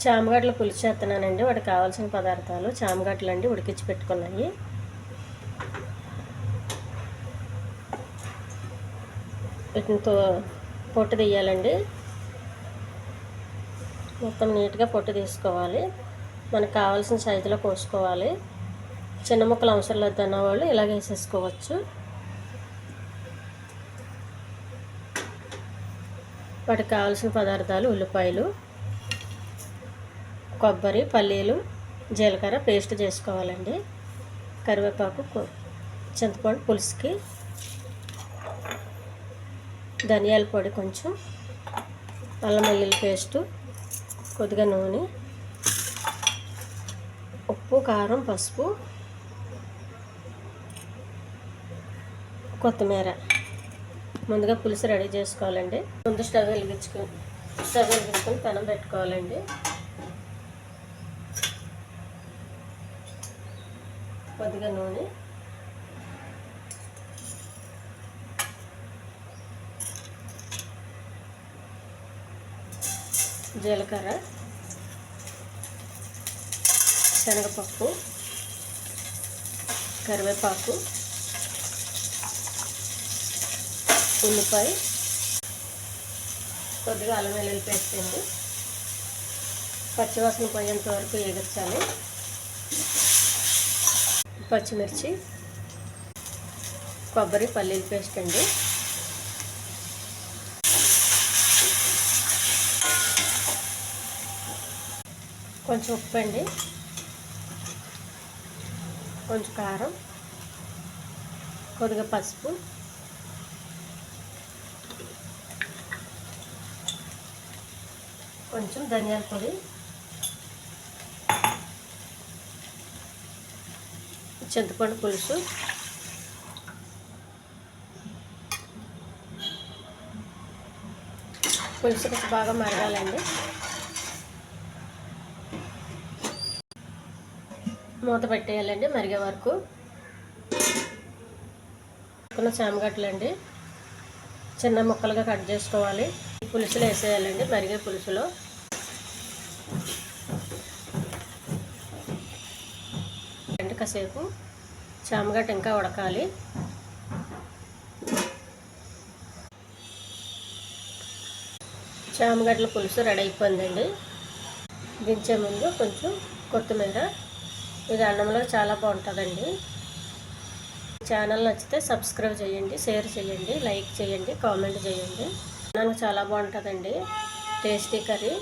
చామగడ్డలు పులుసు చేస్తున్నానండి. వాటికి కావాల్సిన పదార్థాలు చామగడ్డలు అండి, ఉడికించి పెట్టుకున్నాయి. వీటితో పొట్టు తీయాలండి. మొత్తం నీట్గా పొట్టు తీసుకోవాలి. మనకు కావాల్సిన సైజులో కోసుకోవాలి. చిన్న ముక్కలు అవసరం లేదు అన్న వాళ్ళు ఇలాగ వేసేసుకోవచ్చు. వాటికి కావాల్సిన పదార్థాలు ఉల్లిపాయలు, కొబ్బరి, పల్లీలు, జీలకర్ర పేస్ట్ చేసుకోవాలండి. కరివేపాకు, చింతపండు పులుసుకి, ధనియాల పొడి కొంచెం, అల్లం వెల్లుల్లి పేస్టు, కొద్దిగా నూనె, ఉప్పు, కారం, పసుపు, కొత్తిమీర. ముందుగా పులుసు రెడీ చేసుకోవాలండి. ముందు స్టవ్ వెలిగించుకొని పెనం పెట్టుకోవాలండి. కొద్దిగా నూనె, జీలకర్ర, శనగపప్పు, కరివేపాకు, ఉల్లిపాయ, కొద్దిగా అల్లం వెల్లుల్లి పేస్ట్ అండి. పచ్చివాసన పోయేంత వరకు వేగించాలి. పచ్చిమిర్చి, కొబ్బరి, పల్లీల పేస్ట్ అండి. కొంచెం ఉప్పు అండి, కొంచెం కారం, కొద్దిగా పసుపు, కొంచెం ధనియాల పొడి, చింతపండు పులుసు, పులుసు కొంచెం బాగా మరగాలండి. మూత పెట్టేయాలండి మరిగే వరకు. చామగడ్డలు అండి చిన్న ముక్కలుగా కట్ చేసుకోవాలి. పులుసులో వేసేయాలండి. మరిగే పులుసులో కాసేపు చామగడ్డ ఇంకా ఉడకాలి. చామగడ్డల పులుసు రెడీ అయిపోయిందండి. దించే ముందు కొంచెం కొత్తిమీర. ఇది అన్నంలో చాలా బాగుంటుందండి. ఛానల్ నచ్చితే సబ్స్క్రైబ్ చేయండి, షేర్ చేయండి, లైక్ చేయండి, కామెంట్ చేయండి. అన్నం చాలా బాగుంటుందండి. Tasty curry.